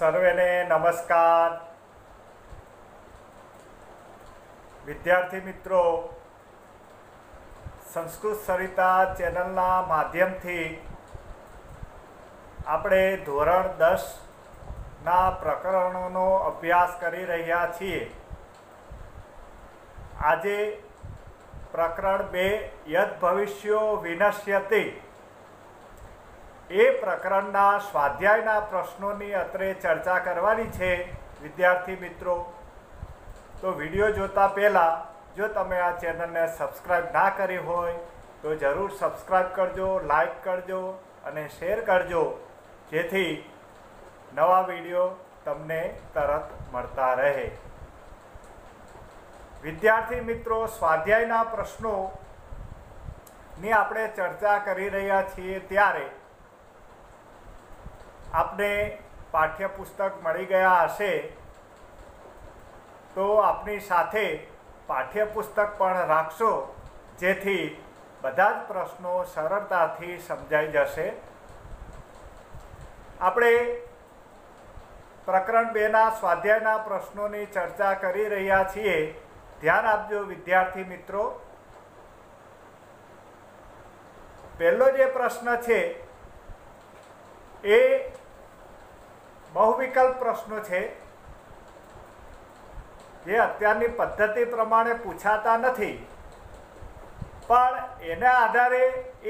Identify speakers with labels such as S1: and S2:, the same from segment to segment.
S1: સર્વેને નમસ્કાર. વિદ્યાર્થી મિત્રો, સંસ્કૃત સરિતા ચેનલના માધ્યમથી આપણે ધોરણ 10ના પ્રકરણોનો અભ્યાસ કરી રહ્યા છીએ. આજે પ્રકરણ 2 યદ ભવિષ્યો વિનશ્યતિ એ પ્રકરણના સ્વાધ્યાયના પ્રશ્નોની અત્રે ચર્ચા કરવાની છે. વિદ્યાર્થી મિત્રો, તો વિડીયો જોતા પહેલાં જો તમે આ ચેનલને સબસ્ક્રાઈબ ના કરી હોય તો જરૂર સબસ્ક્રાઈબ કરજો, લાઈક કરજો અને શેર કરજો, જેથી નવા વિડીયો તમને તરત મળતા રહે. વિદ્યાર્થી મિત્રો, સ્વાધ્યાયના પ્રશ્નોની આપણે ચર્ચા કરી રહ્યા છીએ ત્યારે આપને પાઠ્યપુસ્તક મળી ગયા હશે, તો આપની સાથે પાઠ્યપુસ્તક પણ રાખશો, જેથી બધા જ પ્રશ્નો સરળતાથી સમજાઈ જશે. આપણે પ્રકરણ 2ના સ્વાધ્યાયના પ્રશ્નોની ચર્ચા કરી રહ્યા છીએ. ધ્યાન આપજો વિદ્યાર્થી મિત્રો. પહેલો જે પ્રશ્ન છે એ બહુવિકલ્પ પ્રશ્નો છે, જે અત્યારની પદ્ધતિ પ્રમાણે પૂછાતા નથી, પણ એના આધારે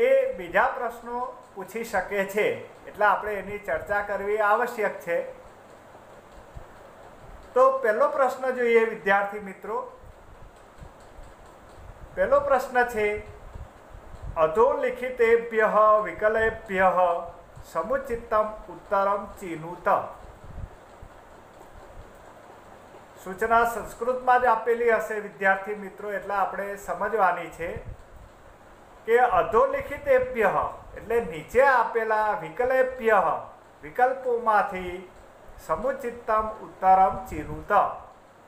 S1: એ બીજા પ્રશ્નો પૂછી શકે છે, એટલે આપણે એની ચર્ચા કરવી આવશ્યક છે. તો પહેલો પ્રશ્ન જોઈએ વિદ્યાર્થી મિત્રો. પહેલો પ્રશ્ન છે, અધોલિખિતેભ્યઃ વિકલેભ્યઃ સમુચિતમ ઉત્તરમ ચિનુત. સૂચના સંસ્કૃતમાં જ આપેલી હશે વિદ્યાર્થી મિત્રો, એટલે આપણે સમજવાની છે કે અધોલિખિતેભ્યઃ એટલે નીચે આપેલા વિકલેભ્યઃ વિકલ્પોમાંથી સમુચિતમ ઉત્તરમ ચિનુત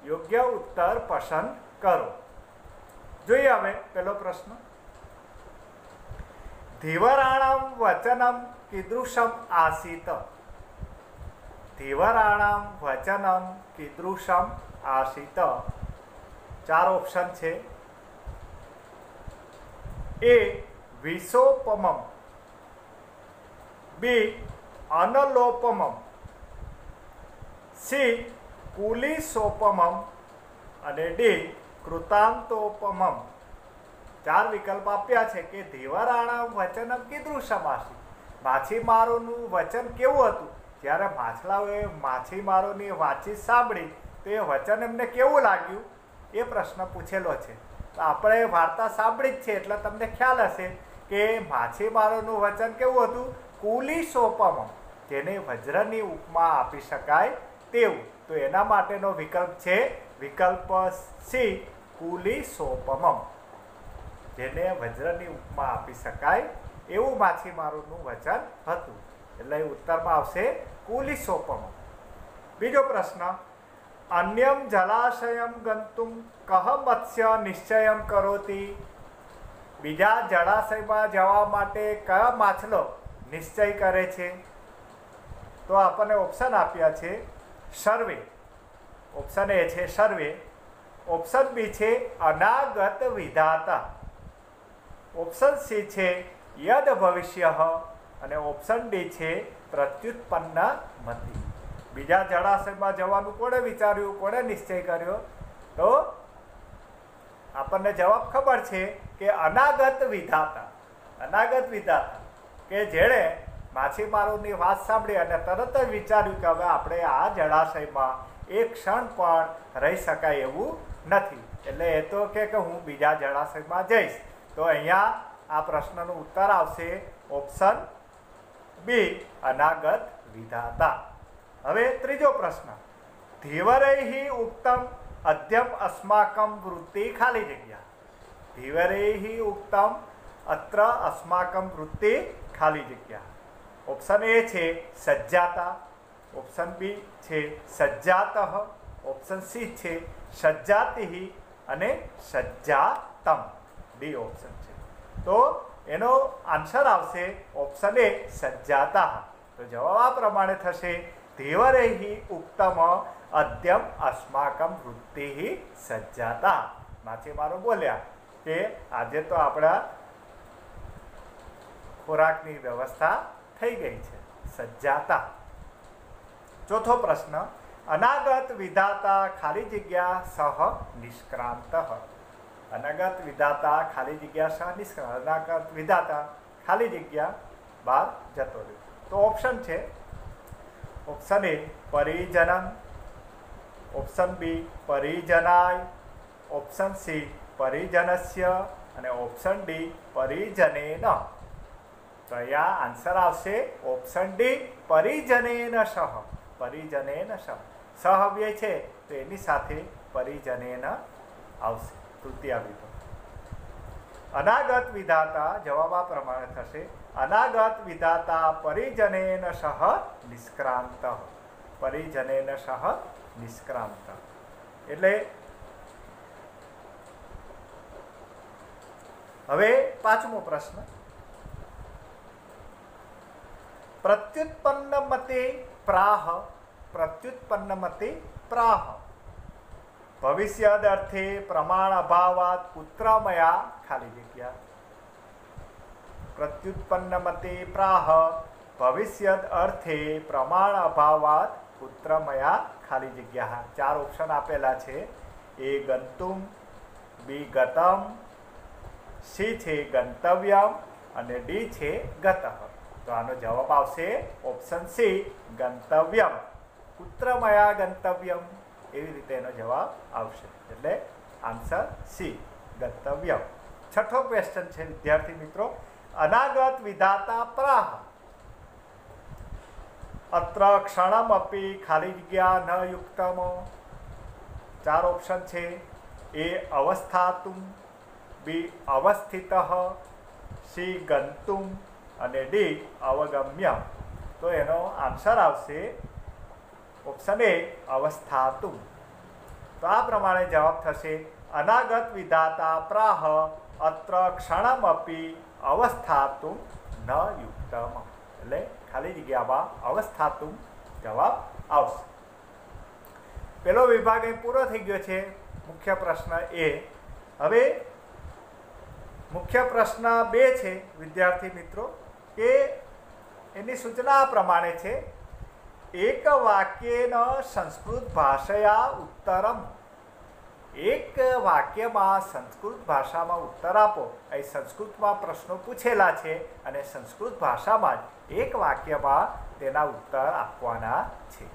S1: યોગ્ય ઉત્તર પસંદ કરો. જોઈએ હવે પહેલો પ્રશ્ન. ધીવરાણામ વચનમ કીદૃશમ આસીત. ધીવરાણામ વચનમ કીદૃશમ આસીત. 4 ઓપ્શન છે. એ વિશોપમમ, બી અનલોપમમ, સી કુલિશોપમમ અને ડી કૃતાંતોપમમ. 4 વિકલ્પ આપ્યા છે કે ધીવરાણામ વચનમ કીદૃશમ આસીત. માછીમારોનું વચન કેવું હતું? જ્યારે માછલાઓએ માછીમારોની વાતચીત સાંભળી તો એ વચન એમને કેવું લાગ્યું, એ પ્રશ્ન પૂછેલો છે. તો આપણે વાર્તા સાંભળી જ છે એટલે તમને ખ્યાલ હશે કે માછીમારોનું વચન કેવું હતું? કુલિશોપમમ, જેને વજ્રની ઉપમા આપી શકાય તેવું. તો એના માટેનો વિકલ્પ છે વિકલ્પ સી કુલિશોપમમ, જેને વજ્રની ઉપમા આપી શકાય એવું માછીમારોનું વચન હતું. એટલે ઉત્તરમાં આવશે કુલિશોપમમ. બીજો પ્રશ્ન, અન્યમ જલાશયમ ગંતુમ કહ મત્સ્ય નિશ્ચયમ કરોતિ. બીજા જળાશયમાં જવા માટે કયો માછલો નિશ્ચય કરે છે? તો આપણને ઓપ્શન આપ્યા છે સર્વે. ઓપ્શન એ છે સર્વે. ઓપ્શન બી છે અનાગત વિધાતા. ઓપ્શન સી છે યદ ભવિષ્ય અને ઓપ્શન ડી છે પ્રત્યુત્પન્ન મતિ. બીજા જળાશયમાં જવાનું કોણે વિચાર્યું, કોણે નિશ્ચય કર્યો? તો આપણને જવાબ ખબર છે કે અનાગત વિધાતા. અનાગત વિધાતા કે જેણે માછીમારોની વાત સાંભળી અને તરત જ વિચાર્યું કે હવે આપણે આ જળાશયમાં એક ક્ષણ પણ રહી શકાય એવું નથી, એટલે એ તો કે હું બીજા જળાશયમાં જઈશ. તો અહીંયા આ પ્રશ્નનો ઉત્તર આવશે ઓપ્શન બી અનાગત વિધાતા. હવે ત્રીજો પ્રશ્ન, ધીવરૈઃ ઉક્તમ અદ્યમ અસ્માકમ વૃત્તિ ખાલી જગ્યા. ધીવરૈઃ ઉક્તમ અત્ર અસ્માકમ વૃત્તિ ખાલી જગ્યા. ઓપ્શન એ છે સજ્જાતા, ઓપ્શન બી છે સજ્જાતઃ, ઓપ્શન સી છે સજ્જાતિઃ અને સજ્જાતમ. ડી ઓપ્શન છે. તો એનો આન્સર આવશે ઓપ્શન એ સજ્જાતા. તો જવાબ આ પ્રમાણે થશે ધીવરૈ ઉક્તમ અદ્યમ અસ્માકમ વૃત્તિ સજ્જાતા. માછીમારો બોલ્યા કે આજે તો આપણા ખોરાકની વ્યવસ્થા થઈ ગઈ છે. સજ્જાતા. ચોથો પ્રશ્ન, અનાગત વિધાતા ખાલી જગ્યા સહ નિષ્ક્રાંત. અનાગત વિધાતા ખાલી જગ્યા સહ નિષ્ક્રાંત. અનાગત વિધાતા ખાલી જગ્યા બહાર જતો રહ્યો. તો ઓપ્શન છે, ઓપ્શન એ પરિજનન, ઓપ્શન બી પરિજનાય, ઓપ્શન સી પરિજનસ્ય અને ઓપ્શન ડી પરિજનેન. તો અહીંયા આન્સર આવશે ઓપ્શન ડી પરિજનેન સહ. પરિજનેન સહ. સહવ્યય છે તો એની સાથે પરિજનેન આવશે. તૃતીય વિભાગ. અનાગત વિધાતા જવાબ આ પ્રમાણે થશે, અનાગત વિધાતા પરિજનેન સહ નિષ્ક્રાંત. પરિજનેન સહ નિષ્ક્રાંત. એટલે હવે પાંચમો પ્રશ્ન, પ્રત્યુત્પન્ન મતે પ્રાહ. પ્રત્યુત્પન્ન મતે પ્રાહ. ભવિષ્યદ અર્થે પ્રમાણ અભાવાત પુત્રમયા ખાલી જગ્યા. પ્રત્યુત્પન્ન મતે પ્રાહ ભવિષ્યદ અર્થે પ્રમાણ અભાવાત પુત્રમયા ખાલી જગ્યા. 4 ઓપ્શન આપેલા છે. એ ગંતુમ, બી ગતમ, સી છે ગંતવ્યમ અને ડી છે ગતઃ. તો આનો જવાબ આવશે ઓપ્શન સી ગંતવ્યમ. પુત્રમયા ગંતવ્યમ, એવી રીતે એનો જવાબ આવશે. એટલે આન્સર સી ગંતવ્યમ. છઠ્ઠો ક્વેશ્ચન છે વિદ્યાર્થી મિત્રો, અનાગત વિધાતા પ્રાહ. અત્ર ક્ષણમપી ખાલી જગ્યા ન યુક્તમ. 4 ઓપ્શન છે. એ અવસ્થાતુમ, બી અવસ્થિતઃ, સી ગંતુમ અને ડી અવગમ્ય. તો એનો આન્સર આવશે ઓપ્શન એ અવસ્થાતુમ. તો આ પ્રમાણે જવાબ થશે અનાગત વિધાતા પ્રાહ અત્ર ક્ષણમપી અવસ્થાતુમ ન યુક્તમ. એટલે ખાલી જગ્યામાં અવસ્થાતુમ જવાબ આવશે. પેલો વિભાગ એ પૂરો થઈ ગયો છે. મુખ્ય પ્રશ્ન એ. હવે મુખ્ય પ્રશ્ન 2 છે વિદ્યાર્થી મિત્રો, કે એની સૂચના આ પ્રમાણે છે, એક વાક્યેન સંસ્કૃત ભાષયા ઉત્તરમ. એક વાક્યમાં સંસ્કૃત ભાષામાં ઉત્તર આપો. એ સંસ્કૃતમાં પ્રશ્નો પૂછેલા છે અને સંસ્કૃત ભાષામાં જ એક વાક્યમાં તેના ઉત્તર આપવાના છે.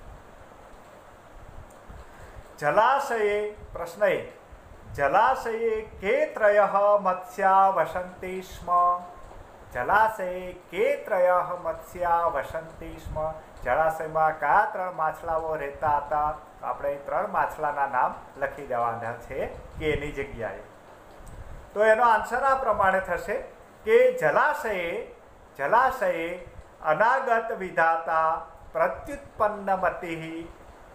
S1: જલાશયે, પ્રશ્ન 1, જલાશયે કે ત્રયઃ મત્સ્યા વસંતિ સ્મ. જલાશયે કે ત્રયઃ મત્સ્યા વસંતિ સ્મ. જળાશયમાં કયા 3 માછલાઓ રહેતા હતા? આપણે 3 માછલાના નામ લખી દેવાના છે કે એની જગ્યાએ. તો એનો આન્સર આ પ્રમાણે થશે કે જલાશયે અનાગત વિધાતા પ્રત્યુત્પન્નમતિ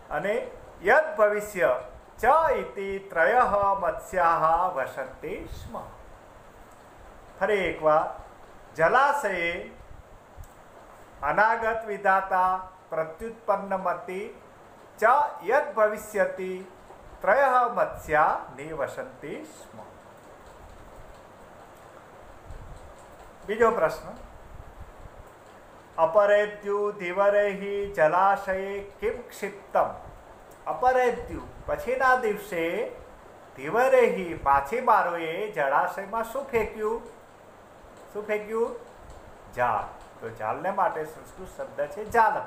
S1: અને યદ ભવિષ્ય ચ ઇતિ ત્રયઃ મત્સ્યાઃ વસંતિ સ્મ. ફરી એકવાર, જલાશયે અનાગત વિધાતા પ્રત્યુત્પન્નમતિ ચ યદ ભવિષ્યતિ ત્રયઃ મત્સ્યા નિવસંતિ સ્મ. બીજો પ્રશ્ન, અપરેદ્યુ ધીવરૈ જલાશયે કિમ ક્ષિપ્તમ. અપરેદ્યુ પછીના દિવસે ધીવરૈ માછીમારોએ જળાશયમાં શું ફેંક્યું? શું ફેંક્યું? જાળ. તો જાળને માટે સંસ્કૃત શબ્દ છે જાલમ.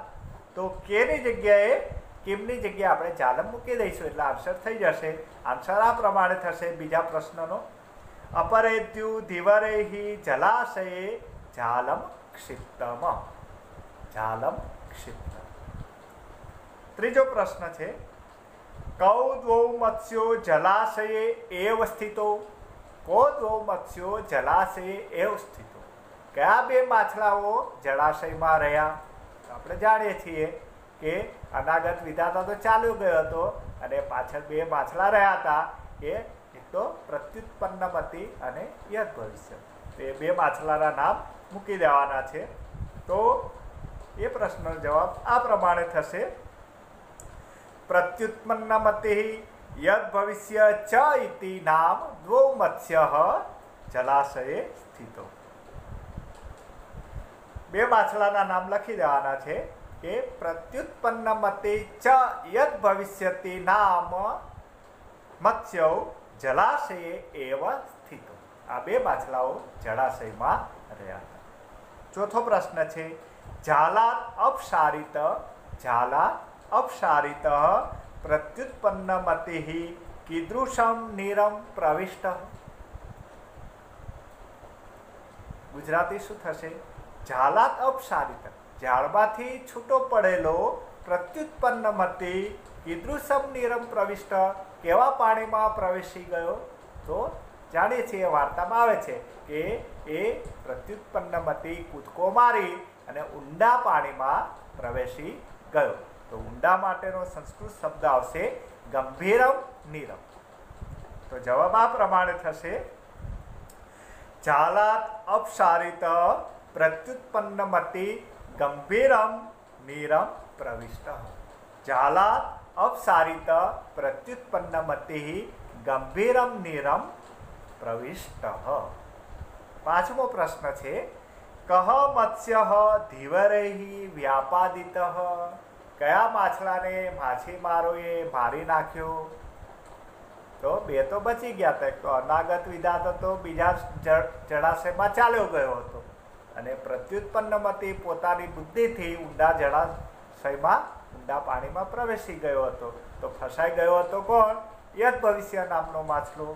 S1: તો કેની જગ્યાએ કિમની જગ્યાએ આપણે જાલમ મૂકી દઈશું એટલે આન્સર થઈ જશે. આન્સર આ પ્રમાણે થશે બીજા પ્રશ્નનો, અપરેદ્યુ ધીવરૈ જલાશયે જાલમ ક્ષિપ્તમ. જાલમ ક્ષિપ્તમ. ત્રીજો પ્રશ્ન છે, કૌ દ્વૌ મત્સ્યો જલાશયે એવ સ્થિતો. કો દ્વૌ મત્સ્યો જલાશયે એવ સ્થિતો. કયા 2 માછલાઓ જળાશયમાં રહ્યા? આપણે જાણીએ છીએ કે અનાગત વિધાતા તો ચાલ્યો ગયો હતો અને પાછળ 2 માછલા રહ્યા હતા. એક તો પ્રત્યુત્પન્નમતિ અને યદ ભવિષ્ય. તો એ 2 માછલાના નામ મૂકી દેવાના છે. તો એ પ્રશ્નનો જવાબ આ પ્રમાણે થશે. પ્રત્યુત્પન્નમતિઃ યદ ભવિષ્ય ચ ઇતિ નામ દ્વૌ મત્સ્યઃ જલાશયે સ્થિતો. બે માછલાના નામ લખી દેવાના છે કે પ્રત્યુત્પન્નમતિ ચ યદ ભવિષ્યતિ નામ મત્સ્યૌ જલાશયે એવ સ્થિતો. આ બે માછલાઓ જળાશયમાં રહ્યા હતા. ચોથો પ્રશ્ન છે જાલાત અપસારિત પ્રત્યુત્પન્નમતિઃ કીદૃશમ નીરમ પ્રવિષ્ટ. ગુજરાતી શું થશે? જાલાત અપસારિત, ઝાડમાંથી છૂટો પડેલો પ્રત્યુત્પન્નમતિ કીદૃશમ નીરમ પ્રવિષ્ટ, કેવા પાણીમાં પ્રવેશી ગયો? તો જાણીએ છીએ, વાર્તામાં આવે છે કે એ પ્રત્યુત્પન્નમતિ કૂદકો મારી અને ઊંડા પાણીમાં પ્રવેશી ગયો. તો ઊંડા માટેનો સંસ્કૃત શબ્દ આવશે ગંભીરમ નીરમ. તો જવાબ આ પ્રમાણે થશે જાલાત અપસારિત પ્રત્યુત્પન્નમતિ ગંભીરમ નીરમ પ્રવિષ્ટ. જાલાત અપસારિત પ્રત્યુત્પન્નમતિ ગંભીરમ નીરમ પ્રવિષ્ટ. પાંચમો પ્રશ્ન છે કહ મત્સ્યઃ ધીવરૈઃ વ્યાપાદિતઃ. કયા માછલાને માછીમારોએ મારી નાખ્યો? તો બે તો બચી ગયા હતા. એક તો અનાગત વિધાત હતો, બીજા જળાશયમાં ચાલ્યો ગયો હતો, અને પ્રત્યુત્પન્નમતિ પોતાની બુદ્ધિથી ઊંડા જળાશયમાં ઊંડા પાણીમાં પ્રવેશી ગયો હતો. તો ફસાઈ ગયો હતો કોણ? યદ ભવિષ્ય નામનો માછલો.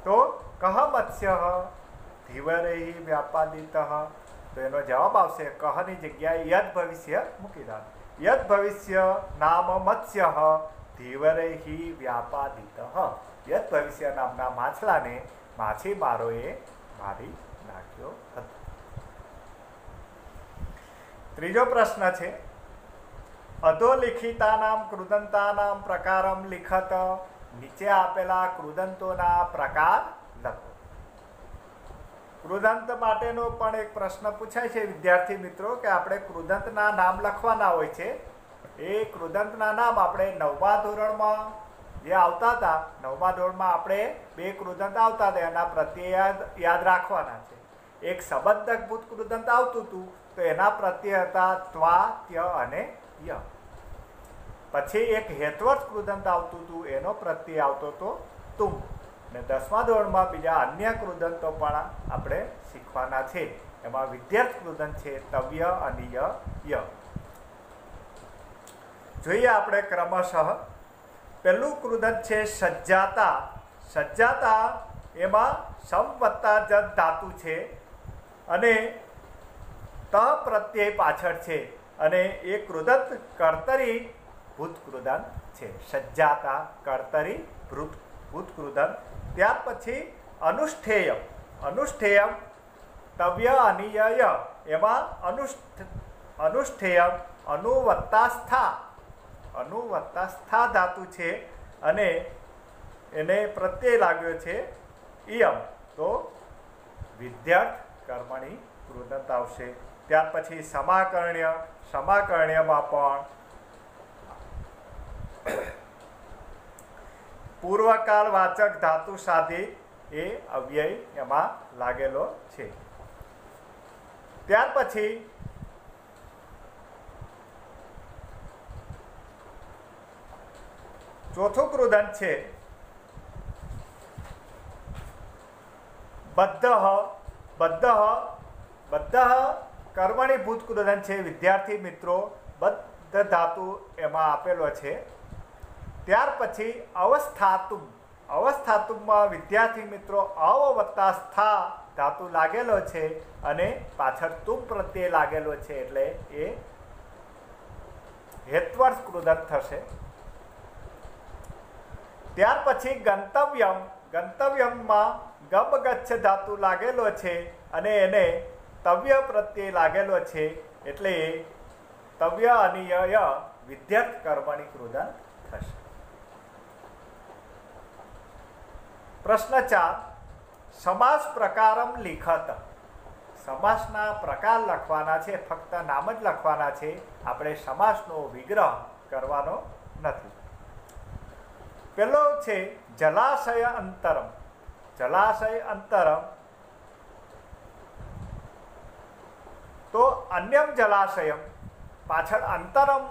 S1: તો કહ મત્સ્યઃ ધીવરૈઃ વ્યાપાદિતઃ. તો એનો જવાબ આવશે કહની જગ્યાએ યદ ભવિષ્ય મૂકી દો. યદ ભવિષ્ય નામ મત્સ્યઃ ધીવરૈઃ વ્યાપાદિતઃ. યદ ભવિષ્ય નામના માછલાને માછીમારોએ મારી નાખ્યો હતો. ત્રીજો પ્રશ્ન છે અધોલિખિતાનામ કૃદંતાનામ પ્રકારમ લિખત. નીચે આપેલા કૃદંતોના પ્રકાર લખો. કૃદંત માટેનો પણ એક પ્રશ્ન પૂછાય છે વિદ્યાર્થી મિત્રો કે આપણે કૃદંતના નામ લખવાના હોય છે. એ કૃદંતના નામ આપણે 9મા ધોરણમાં જે આવતા હતા, 9મા ધોરણમાં આપણે બે કૃદંત આવતા હતા, એના પ્રત્યય યાદ રાખવાના છે. એક સંબંધકભૂત કૃદંત આવતું હતું, તો એના પ્રત્યય હતા ત્વા, ત્ય અને ય. પછી એક હેત્વર્થ કૃદંત આવતું હતું, એનો પ્રત્યય આવતો હતો તુમ. અને 10મા ધોરણમાં બીજા અન્ય કૃદંતો પણ આપણે શીખવાના છે. એમાં વિદ્યાર્થ કૃદંત છે તવ્ય, અનિય, ય. જોઈએ આપણે ક્રમશઃ. પહેલું કૃદંત છે સજ્જાતા. સજ્જાતા એમાં સમ વત્તા જત ધાતુ છે અને ત પ્રત્યય પાછળ છે, અને એ કૃદંત કર્તરી ભૂત કૃદંત છે. સજ્જાતા કર્તરી ભૂત કૃદંત. ત્યાર પછી અનુષ્ઠેયમ. અનુષ્ઠેયમ તવ્ય, અનિય, ય. એમાં અનુષ્ઠેયમ અનુવત્તા સ્થા. અનુવત્તા સ્થા ધાતુ છે અને એને પ્રત્યય લાગ્યો છે ઇયમ. તો વિદ્યાર્થ કર્મણી કૃદંત આવશે. ત્યાર પછી સમાકર્ણ્ય. સમાકર્ણ્યમાં પણ પૂર્વકાળ વાચક ધાતુ સાથે એ અવ્યય એમાં લાગેલો છે. ત્યાર પછી ચોથું કૃદંત છે બદ્ધ. કર્મણી ભૂત કૃદંત છે વિદ્યાર્થી મિત્રો. બદ્ધ ધાતુ એમાં આપેલો છે. ત્યાર પછી અવસ્થાતુમ. અવસ્થાતુમમાં વિદ્યાર્થી મિત્રો અવ વત્તા સ્થા ધાતુ લાગેલો છે અને પાછળ તુમ પ્રત્યય લાગેલો છે, એટલે એ હેત્વર્થ કૃદંત થશે. ત્યાર પછી ગંતવ્યમ. ગંતવ્યમમાં ગમ ગચ્છ ધાતુ લાગેલો છે અને એને તવ્ય પ્રત્યય લાગેલો છે, એટલે તવ્ય અનિય વિદ્યાર્થ કર્મણી કૃદંત થશે. પ્રશ્ન 4 સમાસ પ્રકારમ લિખત. સમાસના પ્રકાર લખવાના છે, ફક્ત નામ જ લખવાના છે, આપણે સમાસનો વિગ્રહ કરવાનો નથી. પેલો છે જલાશય અંતરમ. જલાશય અંતરમ તો અન્યમ જલાશયમ, પાછળ અંતરમ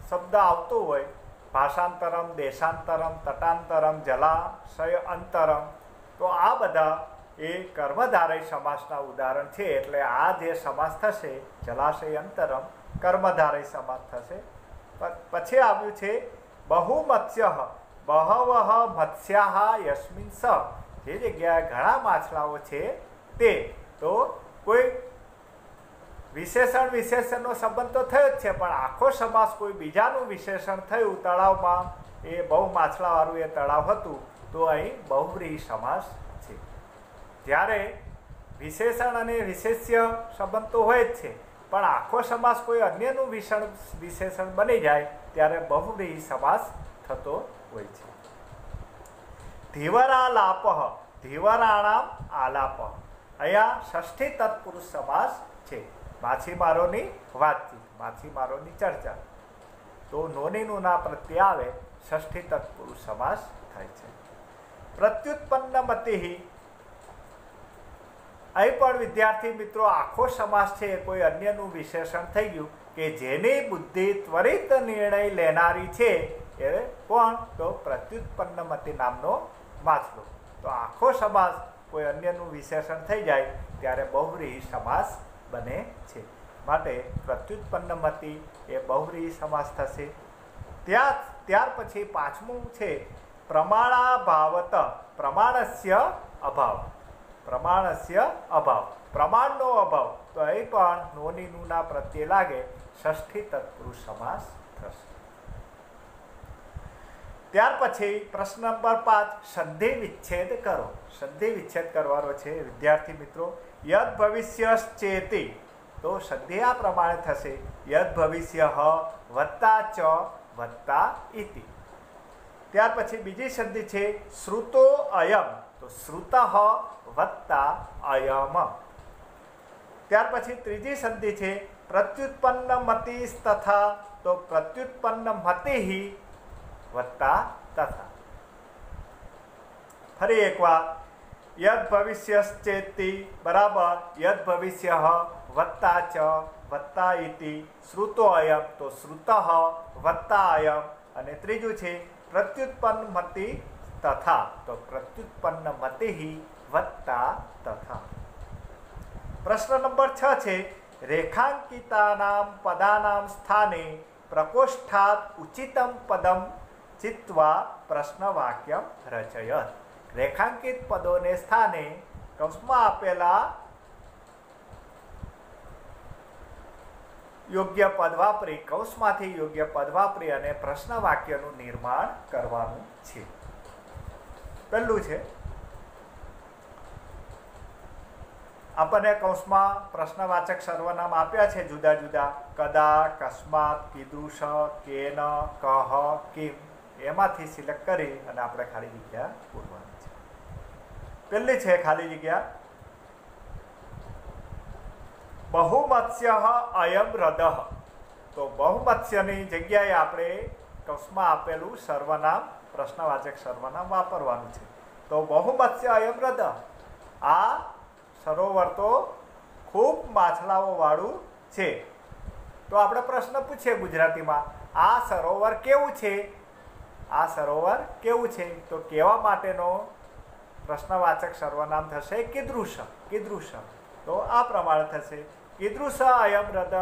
S1: શબ્દ આવતો હોય, ભાષાંતરમ, દેશાંતરમ, તટાંતરમ, જલાશય અંતરમ, તો આ બધા એ કર્મધારય સમાસના ઉદાહરણ છે. એટલે આ જે સમાસ થશે જલાશય અંતરમ કર્મધારય સમાસ થશે. પછી આવ્યું છે બહુમત્સ્ય, બહવઃ મત્સ્યાઃ યસ્મિન સ, જે જગ્યાએ ઘણા માછલાઓ છે તે, તો કોઈ વિશેષણનો સંબંધ તો થયો જ છે, પણ આખો સમાસ કોઈ બીજાનું વિશેષણ થયું, તળાવમાં એ બહુ માછલાવાળું એ તળાવ હતું, તો અહીં બહુવ્રીહી સમાસ છે. જ્યારે વિશેષણ અને વિશેષ્ય સંબંધ તો હોય જ છે, પણ આખો સમાસ કોઈ અન્યનું વિશેષણ બની જાય ત્યારે બહુવ્રીહી સમાસ થતો હોય છે. ધીવરાલાપ, ધીવરાણામ આલાપ, અહીંયા ષષ્ઠી તત્પુરુષ સમાસ છે. માછીમારોની વાતચીત, માછીમારોની ચર્ચા, તો નોની પ્રત્યે આવે ષષ્ઠી તત્પુરુષ સમાસ થાય છે. પ્રત્યુત્પન્ન મતિહિ, અહીં પણ વિદ્યાર્થી મિત્રો આખો સમાસ છે કોઈ અન્યનું વિશેષણ થઈ ગયું કે જેની બુદ્ધિ ત્વરિત નિર્ણય લેનારી છે એ કોણ? તો પ્રત્યુત્પન્ન મતિ નામનો માછલો. તો આખો સમાસ કોઈ અન્યનું વિશેષણ થઈ જાય ત્યારે બહુવ્રીહી સમાસ બને છે. માટે પ્રત્યુત્પન્ન મતિ એ બહુવ્રીહી સમાસ થશે. ત્યાર પછી પાંચમું છે પ્રમાણાભાવત, પ્રમાણસ્ય અભાવ, પ્રમાણસ્ય અભાવ, પ્રમાણનો અભાવ, તો અહીં પણ નોની નુના પ્રત્યે લાગે ષષ્ઠી તત્પુરુષ સમાસ થશે. ત્યાર પછી પ્રશ્ન નંબર 5, સંધિ વિચ્છેદ કરો. સંધિ વિચ્છેદ કરવાનો છે વિદ્યાર્થી મિત્રો. યદ ભવિષ્યશ્ચેતિ, તો સંધિ આ પ્રમાણે થશે યદ ભવિષ્ય વત્તા ચ વત્તા ઇતિ. ત્યાર પછી બીજી સંધિ છે શ્રુતો અયમ, તો શ્રુત વત્તા અયમ. ત્યાર પછી ત્રીજી સંધિ છે પ્રત્યુત્પન્ન મતિ તથા, તો પ્રત્યુત્પન્ન મતિ વત્તા તથા. ફરી એકવાર યદ ભવિષ્યશ્ચેતિ બરાબર યદ ભવિષ્ય વત્તા ચ વત્તા ઇતિ, શ્રુતો અયમ, તો શ્રુત વત્તા અયમ. અને ત્રીજું છે પ્રત્યુત્પન્ન મતિ તથા, તો પ્રત્યુત્પન્ન મતિ વત્તા તથા. પ્રશ્ન નંબર 6 છે રેખાંકિતાનામ પદાનામ સ્થાને પ્રકોષ્ઠાત ઉચિતમ પદમ ચિત્વા પ્રશ્ન વાક્યમ રચયત. રેખાંકિત પદોને સ્થાને કૌંસમાં આપેલા યોગ્ય પદ વાપરી, કૌંસમાંથી યોગ્ય પદ વાપરી અને પ્રશ્ન વાક્યનું નિર્માણ કરવાનું છે. પહેલું છે આપણને કૌંસમાં પ્રશ્નવાચક સર્વનામ આપ્યા છે જુદા જુદા, કદા, કસ્માત, કીદૃશ, કેન, કહ, કિમ, એમાંથી સિલેક્ટ કરી અને આપણે ખાલી જગ્યા પૂરવાની છે. પહેલી છે ખાલી જગ્યા બહુમત્સ્ય અયમ હૃદઃ, તો બહુમત્સ્યની જગ્યાએ આપણે કૌંસમાં આપેલું સર્વનામ, પ્રશ્નવાચક સર્વનામ વાપરવાનું છે. તો બહુમત્સ્ય અયમ હૃદઃ, આ સરોવર તો ખૂબ માછલાઓ વાળું છે. તો આપણે પ્રશ્ન પૂછીએ ગુજરાતીમાં, આ સરોવર કેવું છે? આ સરોવર કેવું છે? તો કહેવા માટેનો પ્રશ્નવાચક સર્વનામ થશે કીદૃશ. કીદૃશ, તો આ પ્રમાણે થશે કીદૃશ અયમ હૃદઃ,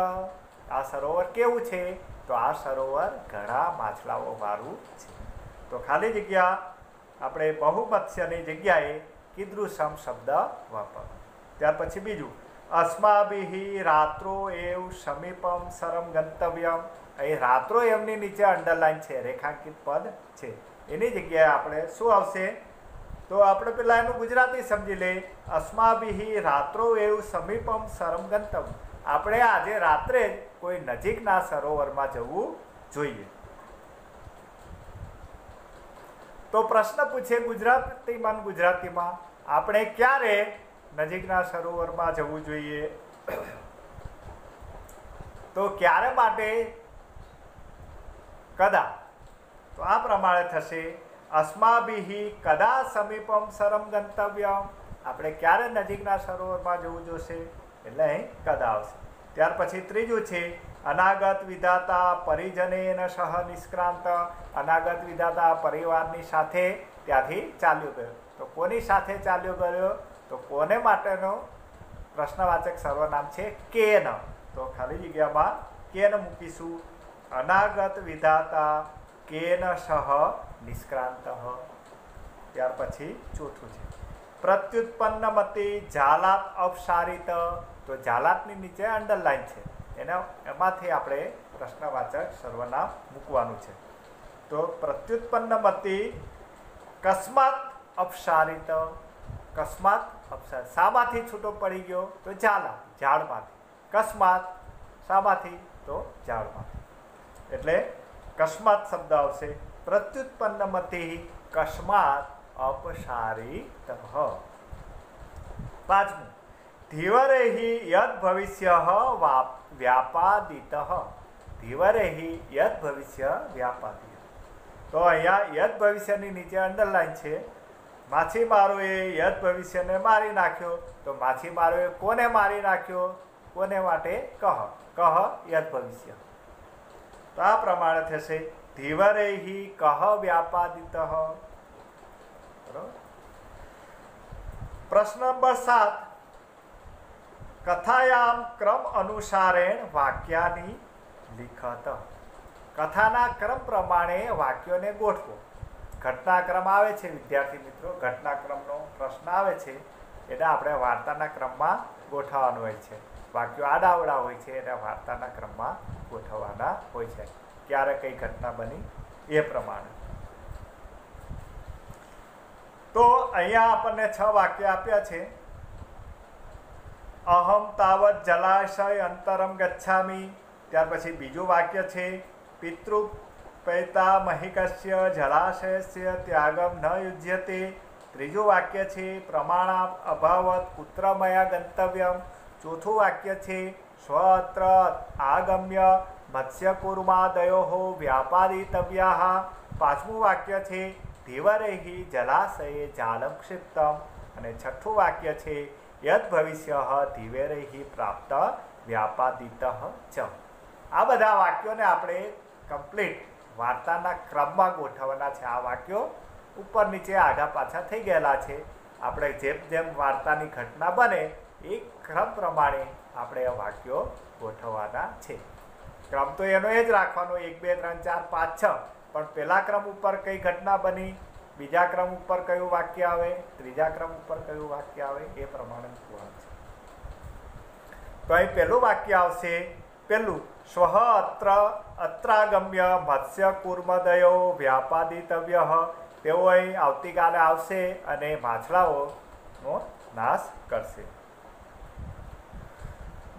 S1: આ સરોવર કેવું છે? તો આ સરોવર ઘણા માછલાઓ વાળું છે. તો ખાલી જગ્યા આપણે બહુમત્સ્યની જગ્યાએ કીદૃશમ શબ્દ વાપરવાનો. ત્યાર પછી બીજું અસ્માભિ રાત્રો એવ સમીપમ સરમ ગંતવ્યમ. અહીં રાત્રો એમની નીચે અંડરલાઈન છે, રેખાંકિત પદ છે, એની જગ્યાએ આપણે શું આવશે? તો આપણે પેલા એનું ગુજરાતી સમજી લઈએ. અસ્માભિ રાત્રો એવ સમીપમ સરમ ગંતવ્યમ, આપણે આજે રાત્રે જ કોઈ નજીકના સરોવરમાં જવું જોઈએ. તો પ્રશ્ન પૂછે ગુજરાતીમાં, આપણે ક્યારે નજીકના સરોવરમાં જવું જોઈએ? તો ક્યારે માટે કદા? તો આ પ્રમાણે થશે, અસ્માભિ કદા સમીપમ સરમ ગંતવ્યમ. આપણે ક્યારે નજીકના સરોવરમાં જવું જોશે? એટલે અહીં કદા આવશે. ત્યાર પછી ત્રીજું છે, અનાગત વિધાતા પરિજનેન સહ નિષ્ક્રાંત. અનાગત વિધાતા પરિવારની સાથે ત્યાંથી ચાલ્યો ગયો. તો કોની સાથે ચાલ્યો ગયો? તો કોને માટેનો પ્રશ્નવાચક સર્વનામ છે કેન. તો ખાલી જગ્યામાં કેન મૂકીશું. અનાગત વિધાતા કેન સહ નિષ્ક્રાંત. ત્યાર પછી ચોથું છે, પ્રત્યુત્પન્નમતી જાલાત અપસારિત. તો જાલાતની નીચે અંડરલાઈન છે, એમાંથી આપણે પ્રશ્નવાચક સર્વનામ મૂકવાનું છે. તો પ્રત્યુત્પન્નમતી કસ્માત અપસારિત. કસ્માત અપસારિત, શામાંથી છૂટો પડી ગયો? તો જાલાત, ઝાડમાંથી. કસ્માત, શામાંથી? તો ઝાડમાંથી. એટલે કસ્માત શબ્દ આવશે. પ્રત્યુત્પન્નમતી કસ્માત અપસારિત. પાંચમું, ધીવરેહિ યદ ભવિષ્ય વ્યાપાદિત. ધીવરેહિ યદ ભવિષ્ય વ્યાપાદિત. તો અહીંયા યદ ભવિષ્યની નીચે અંડરલાઈન છે. માછીમારોએ યદ ભવિષ્યને મારી નાખ્યો. તો માછીમારોએ કોને મારી નાખ્યો? કોને માટે? કહ. કહ યદ ભવિષ્ય. તો આ પ્રમાણે થશે, ધીવરેહિ કહ વ્યાપાદિત. પ્રશ્ન નંબર 7, કથાયામ ક્રમ અનુસારેણ વાક્યાની લિખત. કથાના ક્રમ પ્રમાણે વાક્યોને ગોઠવો. ઘટનાક્રમ આવે છે વિદ્યાર્થી મિત્રો, ઘટનાક્રમનો પ્રશ્ન આવે છે, એને આપણે વાર્તાના ક્રમમાં ગોઠવવાનું હોય છે. વાક્યો આડાવડા હોય છે એને વાર્તાના ક્રમમાં ગોઠવવાના હોય છે. ક્યારે કઈ ઘટના બની એ પ્રમાણે. તો અહીંયા આપણને 6 વાક્ય આપ્યા છે. અહમ તાવત જલાશય અંતરમ ગચ્છામિ. ત્યાર પછી બીજું વાક્ય છે, પિતૃ પૈતા મહિકસ્ય જલાશયસ્ય ત્યાગમ ન યુજ્યતે. ત્રીજું વાક્ય છે, પ્રમાણા અભાવત પુત્ર મયા ગંતવ્યમ. ચોથું વાક્ય છે, સ્વ અત્ર આગમ્ય મત્સ્યકુર્માદયો વ્યાપાદિતવ્યા. પાંચમું વાક્ય છે, ધીવરેહિ જલાશયે જાલમ ક્ષિપ્તમ. અને છઠ્ઠું વાક્ય છે, યદ ભવિષ્ય ધીવરેહિ પ્રાપ્ત વ્યાપાદિત ચ. આ બધા વાક્યોને આપણે કમ્પ્લીટ વાર્તાના ક્રમમાં ગોઠવવાના છે. આ વાક્યો ઉપર નીચે આઘા પાછા થઈ ગયેલા છે. આપણે જેમ જેમ વાર્તાની ઘટના બને એ ક્રમ પ્રમાણે આપણે આ વાક્યો ગોઠવવાના છે. ક્રમ તો એનો એ જ રાખવાનો, 1 2 3 4 5 6. પણ પહેલા ક્રમ ઉપર કઈ ઘટના બની, બીજા ક્રમ ઉપર કયું વાક્ય આવે, ત્રીજા ક્રમ ઉપર કયું વાક્ય આવે, એ પ્રમાણે મૂકવાનું છે. તો અહીં પહેલું વાક્ય આવશે, પહેલું, સ્વ અત્રાગમ્ય મત્સ્ય કુર્મદયો વ્યાપાદિતવ્ય. તેઓ અહીં આવતીકાલે આવશે અને માછલાઓનો નાશ કરશે.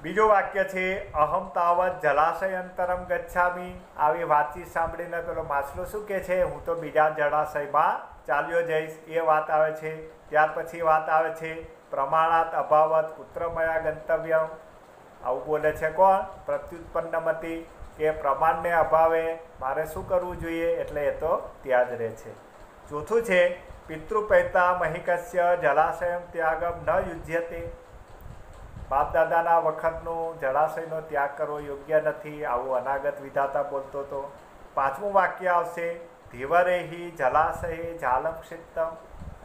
S1: બીજું વાક્ય છે, અહમ તાવત જલાશયંતરમ ગચ્છામિ. આવી વાતચીત સાંભળીને પેલો માછલો શું કહે છે? હું તો બીજા જળાશયમાં ચાલ્યો જઈશ. એ વાત આવે છે. ત્યાર પછી વાત આવે છે, પ્રમાણાત અભાવત પુત્રમયા ગંતવ્યમ. આવું બોલે છે કોણ? પ્રત્યુત્પન્નમતી. કે પ્રમાણને અભાવે મારે શું કરવું જોઈએ? એટલે એ તો ત્યાં જ રહે છે. ચોથું છે, પિતૃપૈતા મહિકસ્ય જલાશયમ ત્યાગમ ન યુજ્યતે. બાપ દાદાના વખતનું જળાશયનો ત્યાગ કરવો યોગ્ય નથી, આવું અનાગત વિધાતા બોલતો હતો. પાંચમું વાક્ય આવશે, ધીવરેહિ જલાશયે જાલમ ક્ષિપ્તમ.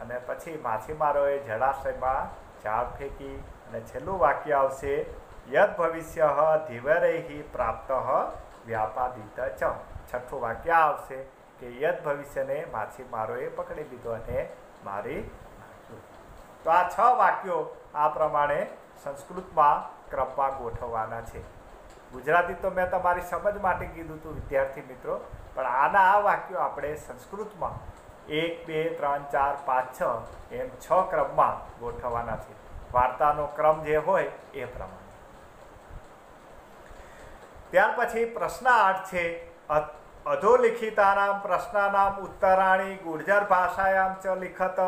S1: અને પછી માછીમારોએ જળાશયમાં ઝાડ ફેંકી. અને છેલ્લું વાક્ય આવશે, યદ ભવિષ્ય ધીવરેહિ પ્રાપ્ત વ્યાપાદિત ચ. છઠ્ઠું વાક્ય આવશે કે યદ ભવિષ્યને માછીમારોએ પકડી લીધો અને મારી નાખ્યું. તો આ 6 વાક્યો આ પ્રમાણે સંસ્કૃતમાં ક્રમમાં ગોઠવવાના છે. ગુજરાતી તો મેં તમારી સમજ માટે કીધું હતું વિદ્યાર્થી મિત્રો, પણ આના આ વાક્યો આપણે સંસ્કૃતમાં 1 2 3 4 5 6 એમ 6 ક્રમમાં ગોઠવવાના છે. વાર્તાનો ક્રમ જે હોય એ પ્રમાણે. ત્યાર પછી પ્રશ્ન 8 છે, અધોલિખિતાનામ પ્રશ્નાનામ ઉત્તરાણી ગુર્જર ભાષાયામ ચ લિખત.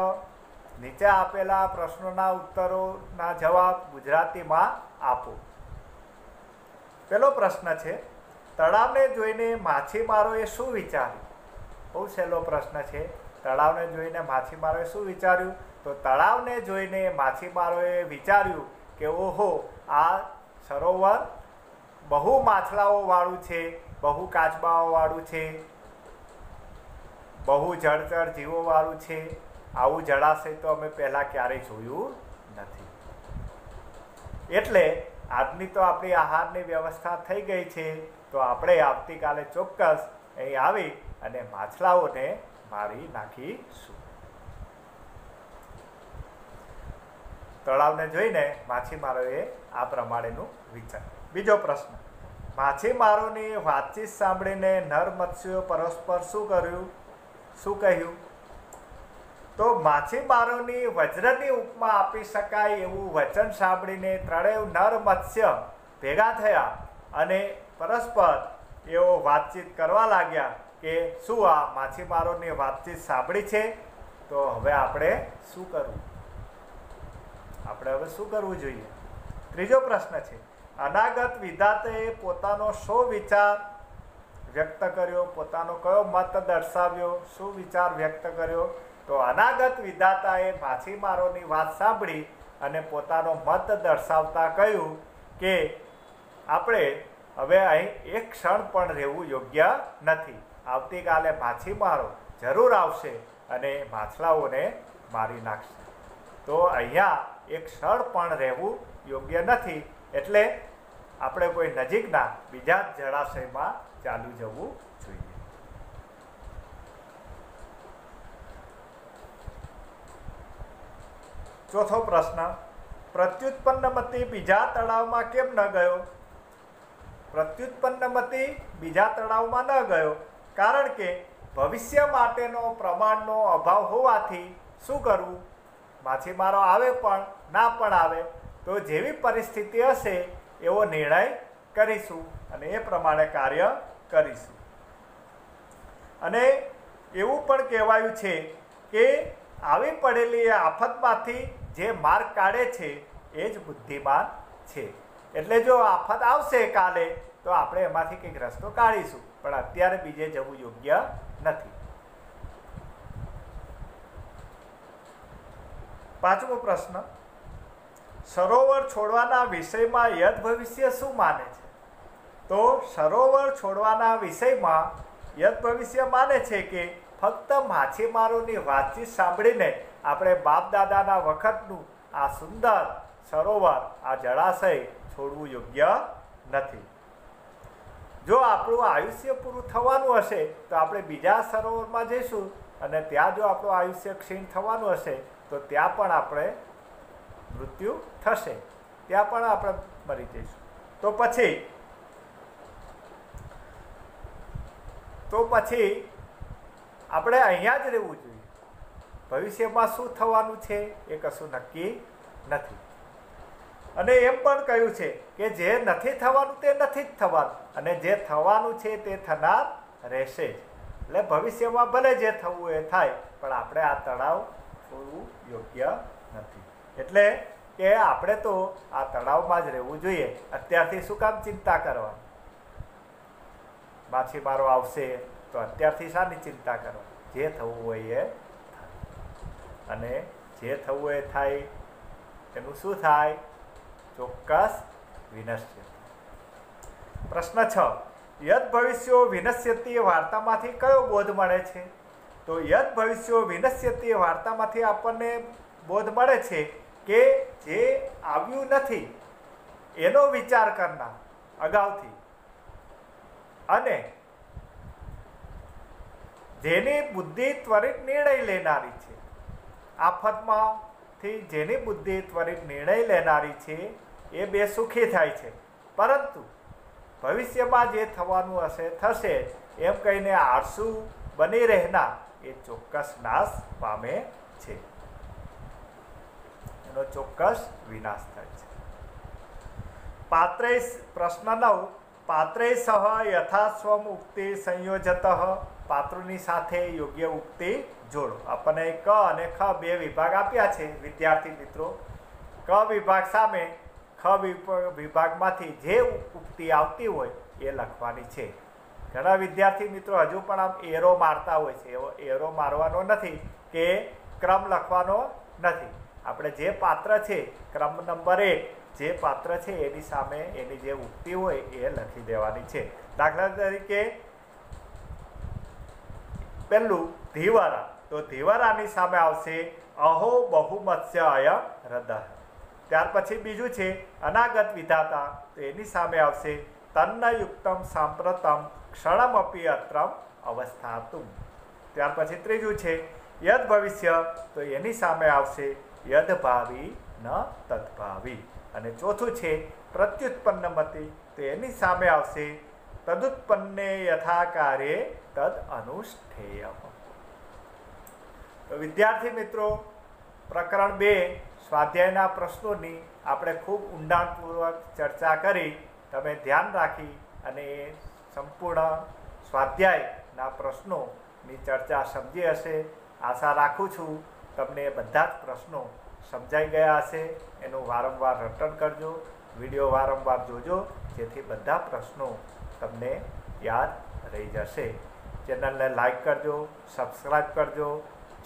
S1: નીચે આપેલા પ્રશ્નોના ઉત્તરોના જવાબ ગુજરાતીમાં આપો. પહેલો પ્રશ્ન છે, તળાવને જોઈને માછીમારોએ શું વિચાર્યું? બહુ સહેલો પ્રશ્ન છે. તળાવને જોઈને માછીમારોએ શું વિચાર્યું? તો તળાવને જોઈને માછીમારોએ વિચાર્યું કે ઓહો, આ સરોવર બહુ માછલાઓ વાળું છે, બહુ કાચબાઓ વાળું છે, બહુ જળચર જીવો વાળું છે. આવું જળાશય તો અમે પહેલાં ક્યારેય જોયું નથી. એટલે આજની તો આપણી આહારની વ્યવસ્થા થઈ ગઈ છે, તો આપણે આવતીકાલે ચોક્કસ અહીં આવી અને માછલાઓને મારી નાખીશું. તળાવને જોઈને માછીમારોએ આ પ્રમાણેનું વિચાર. બીજો પ્રશ્ન, માછીમારોની વાતચીત સાંભળીને નર મત્સ્યો પરસ્પર શું કહ્યું? તો માછીમારોની વજ્રની ઉપમા આપી શકાય એવું વચન સાંભળીને ત્રણેય નર મત્સ્ય ભેગા થયા અને પરસ્પર એવો વાતચીત કરવા લાગ્યા કે શું આ માછીમારોની વાતચીત સાંભળી છે, તો હવે આપણે શું કરવું? આપણે હવે શું કરવું જોઈએ? ત્રીજો પ્રશ્ન છે, અનાગત વિધાતાએ પોતાનો શો વિચાર વ્યક્ત કર્યો? પોતાનો કયો મત દર્શાવ્યો? શું વિચાર વ્યક્ત કર્યો? તો અનાગત વિધાતાએ માછીમારોની વાત સાંભળી અને પોતાનો મત દર્શાવતા કહ્યું કે આપણે હવે અહીં એક ક્ષણ પણ રહેવું યોગ્ય નથી. આવતીકાલે માછીમારો જરૂર આવશે અને માછલાઓને મારી નાખશે. તો અહીંયા એક ક્ષણ પણ રહેવું યોગ્ય નથી. એટલે આપણે કોઈ નજીકના બીજા જળાશયમાં ચાલી જવું જોઈએ. ચોથો પ્રશ્ન, પ્રત્યુત્પન્નમતી બીજા તળાવમાં કેમ ન ગયો? પ્રત્યુત્પન્નમતી બીજા તળાવમાં ન ગયો કારણ કે ભવિષ્ય માટેનો પ્રમાણનો અભાવ હોવાથી શું કરવું? માછીમારો આવે પણ ના પણ આવે તો જેવી પરિસ્થિતિ હશે એવો નિર્ણય કરીશું અને એ પ્રમાણે કાર્ય કરીશું. અને એવું પણ કહેવાયું છે કે આવી પડેલી આફતમાંથી જે માર્ગ કાઢે છે એ જ બુદ્ધિમાન છે. એટલે જો આફત આવશે કાલે તો આપણે એમાંથી કંઈક રસ્તો કાઢીશું, પણ અત્યારે બીજે જવું યોગ્ય નથી. પાંચમો પ્રશ્ન, સરોવર છોડવાના વિષયમાં યદ ભવિષ્ય શું માને છે? તો સરોવર છોડવાના વિષયમાં યદ ભવિષ્ય માને છે કે ફક્ત માછીમારોની વાતચીત સાંભળીને આપણે બાપ દાદાના વખતનું આ સુંદર સરોવર, આ જળાશય છોડવું યોગ્ય નથી. જો આપણું આયુષ્ય પૂરું થવાનું હશે તો આપણે બીજા સરોવરમાં જઈશું અને ત્યાં જો આપણું આયુષ્ય ક્ષીણ થવાનું હશે તો ત્યાં પણ આપણે મૃત્યુ થશે, ત્યાં પણ આપણે મરી જઈશું. તો પછી આપણે અહીંયા જ રહેવું જોઈએ. ભવિષ્યમાં શું થવાનું છે એ કશું નક્કી નથી. અને એમ પણ કહ્યું છે કે જે નથી થવાનું તે નથી જ થવાનું અને જે થવાનું છે તે થનાર રહેશે જ. એટલે ભવિષ્યમાં ભલે જે થવું એ થાય, પણ આપણે આ તળાવ છોડવું યોગ્ય નથી. એટલે કે આપણે તો આ તળાવમાં જ રહેવું જોઈએ. અત્યારથી શું કામ ચિંતા કરવાની? માછીમારો આવશે તો અત્યારથી શાની ચિંતા કરવાની? જે થવું હોય એ થાય અને જે થવું એ થાય એનું શું થાય? ચોક્કસ વિનશ્ય. પ્રશ્ન 6, યદ ભવિષ્યો વિનશ્યતિ વાર્તામાંથી કયો બોધ મળે છે? તો યદ ભવિષ્યો વિનશ્યતિ વાર્તામાંથી આપણને બોધ મળે છે કે જે આવ્યું નથી એનો વિચાર કરનાર અગાઉથી અને જેની બુદ્ધિ ત્વરિત નિર્ણય લેનારી છે. આફતમાંથી જેની બુદ્ધિ ત્વરિત નિર્ણય લેનારી છે એ બે સુખી થાય છે, પરંતુ ભવિષ્યમાં જે થવાનું હશે થશે એમ કહીને આળસુ બની રહેનાર એ ચોક્કસ નાશ પામે છે. એનો ચોક્કસ વિનાશ થાય છે. પ્રશ્ન 9, પાત્રૈ સહ યથાસ્વમ ઉક્તિ સંયોજત પાત્રોની સાથે યોગ્ય ઉક્તિ જોડો. આપણને ક અને ખ બે વિભાગ આપ્યા છે વિદ્યાર્થી મિત્રો. ક વિભાગ સામે ખ વિભાગમાંથી જે ઉક્તિ આવતી હોય એ લખવાની છે. ઘણા વિદ્યાર્થી મિત્રો હજુ પણ આમ એરો મારતા હોય છે. એવો એરો મારવાનો નથી કે ક્રમ લખવાનો નથી. આપણે જે પાત્ર છે ક્રમ નંબર 1 જે પાત્ર છે એની સામે એની જે ઉક્તિ હોય એ લખી દેવાની છે. દાખલા તરીકે પહેલું ધીવરા, તો ધીવરાની સામે આવશે અહો બહુમત્સ્ય અયમ હૃદય. ત્યાર પછી બીજું છે અનાગત વિધાતા, તો એની સામે આવશે તન્નયુક્તમ સાંપ્રતમ ક્ષણમપી અત્રમ અવસ્થાતુમ. ત્યાર પછી ત્રીજું છે યદ ભવિષ્ય, તો એની સામે આવશે યદ ભાવી ન તદ્ભાવી. અને ચોથું છે પ્રત્યુત્પન્નમતી, તો એની સામે આવશે તદુત્પન્ને યથાકારે તદ અનુષ્ઠેયમ. તો વિદ્યાર્થી મિત્રો, પ્રકરણ 2 સ્વાધ્યાયના પ્રશ્નોની આપણે ખૂબ ઊંડાણપૂર્વક ચર્ચા કરી. તમે ધ્યાન રાખી અને સંપૂર્ણ સ્વાધ્યાયના પ્રશ્નોની ચર્ચા સમજી હશે. આશા રાખું છું તમને બધા જ પ્રશ્નો સમજાઈ ગયા હશે. એનું વારંવાર રટણ કરજો, વિડીયો વારંવાર જોજો, જેથી બધા પ્રશ્નો તમને યાદ રહી જશે. ચેનલને લાઈક કરજો, સબસ્ક્રાઈબ કરજો.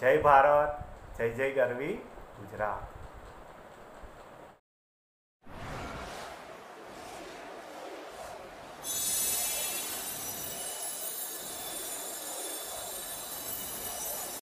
S1: જય ભારત, જય જય ગરવી ગુજરાત.